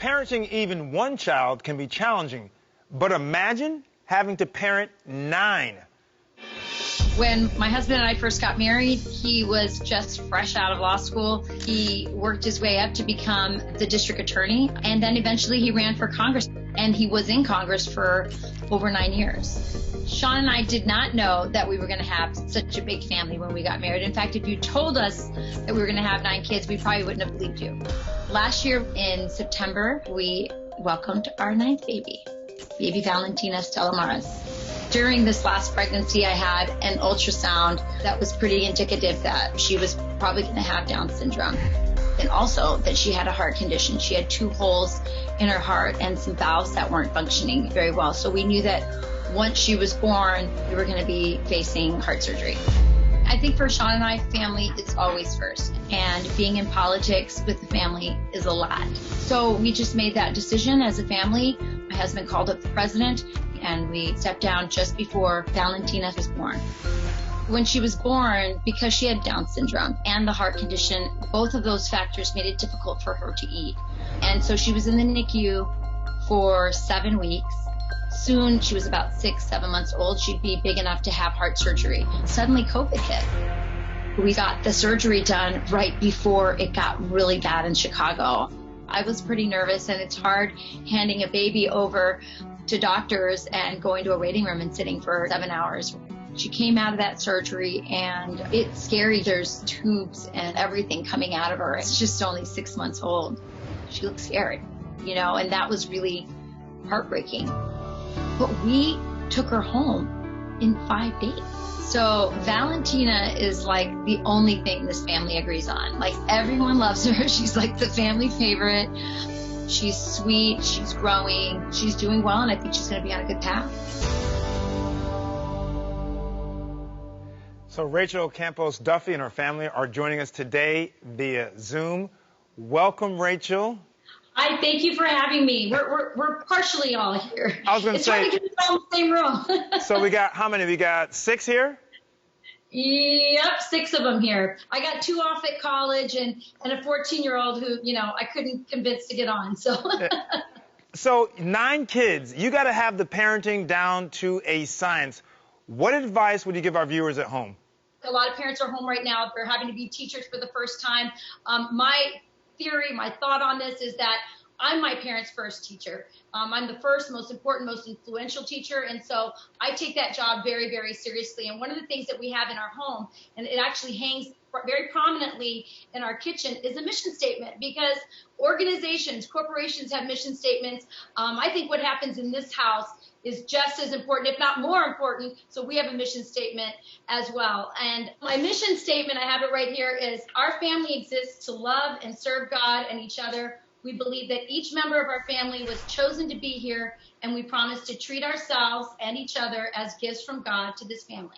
parenting even one child can be challenging, but imagine having to parent 9. When my husband and I first got married, he was just fresh out of law school. He worked his way up to become the district attorney, and then eventually he ran for Congress, and he was in Congress for over 9 years. Sean and I did not know that we were going to have such a big family when we got married. In fact, if you told us that we were going to have 9 kids, we probably wouldn't have believed you. Last year in September, we welcomed our 9th baby Valentina Stella Maris. During this last pregnancy, I had an ultrasound that was pretty indicative that she was probably going to have Down syndrome, and also that she had a heart condition. She had 2 holes in her heart and some valves that weren't functioning very well. So we knew that once she was born, we were going to be facing heart surgery. I think for Sean and I, family is always first, and being in politics with the family is a lot. So we just made that decision as a family. My husband called up the president, and we stepped down just before Valentina was born. When she was born, because she had Down syndrome and the heart condition, both of those factors made it difficult for her to eat. And so she was in the NICU for 7 weeks. Soon, she was about 6-7 months old. She'd be big enough to have heart surgery. Suddenly, COVID hit. We got the surgery done right before it got really bad in Chicago. I was pretty nervous, and it's hard handing a baby over to doctors and going to a waiting room and sitting for 7 hours. She came out of that surgery, and it's scary. There's tubes and everything coming out of her. It's just only 6 months old. She looked scared, and that was really heartbreaking. But we took her home in 5 days. So Valentina is like the only thing this family agrees on. Like, everyone loves her. She's like the family favorite. She's sweet, she's growing, she's doing well, and I think she's going to be on a good path. So Rachel Campos-Duffy and her family are joining us today via Zoom. Welcome, Rachel. Hi, thank you for having me. We're partially all here. I was going to say, it's hard to get us all in the same room. So we got, how many? We got 6 here? Yep, 6 of them here. I got 2 off at college and a 14-year-old who, I couldn't convince to get on. So 9 kids, you got to have the parenting down to a science. What advice would you give our viewers at home? A lot of parents are home right now. They're having to be teachers for the first time. My theory, my thought on this is that I'm my parents' first teacher. I'm the first, most important, most influential teacher, and so I take that job very, very seriously. And one of the things that we have in our home, and it actually hangs very prominently in our kitchen, is a mission statement, because organizations, corporations have mission statements. I think what happens in this house is just as important, if not more important, so we have a mission statement as well. And my mission statement, I have it right here, is our family exists to love and serve God and each other. We believe that each member of our family was chosen to be here, and we promise to treat ourselves and each other as gifts from God to this family.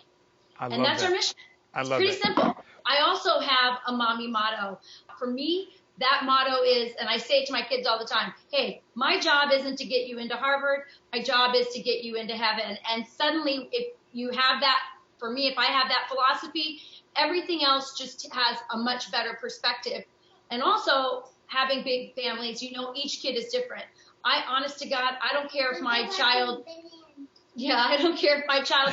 And that's our mission. It's pretty simple. I also have a mommy motto. For me, that motto is, and I say it to my kids all the time, hey, my job isn't to get you into Harvard. My job is to get you into heaven. And suddenly, if you have that, for me, if I have that philosophy, everything else just has a much better perspective. And also, having big families, each kid is different. Honest to God, I don't care if my child,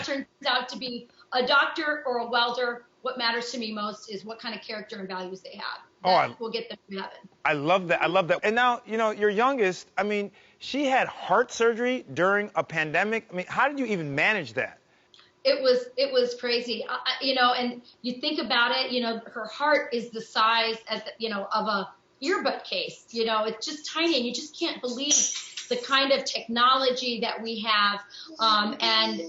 turns out to be a doctor or a welder. What matters to me most is what kind of character and values they have. That will get them to heaven. I love that. I love that. And now, your youngest, she had heart surgery during a pandemic. How did you even manage that? It was crazy, and you think about it, her heart is the size, of a earbud case, it's just tiny, and you just can't believe the kind of technology that we have, and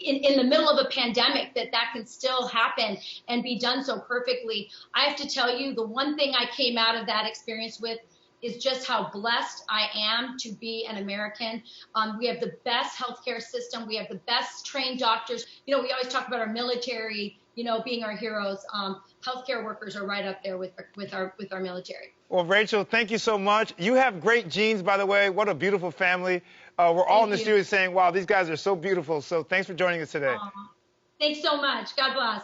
in the middle of a pandemic that can still happen and be done so perfectly. I have to tell you, the one thing I came out of that experience with is just how blessed I am to be an American. We have the best healthcare system. We have the best trained doctors. We always talk about our military, being our heroes. Healthcare workers are right up there with our military. Well, Rachel, thank you so much. You have great genes, by the way. What a beautiful family. We're all in the studio saying, wow, these guys are so beautiful. So thanks for joining us today. Thanks so much. God bless.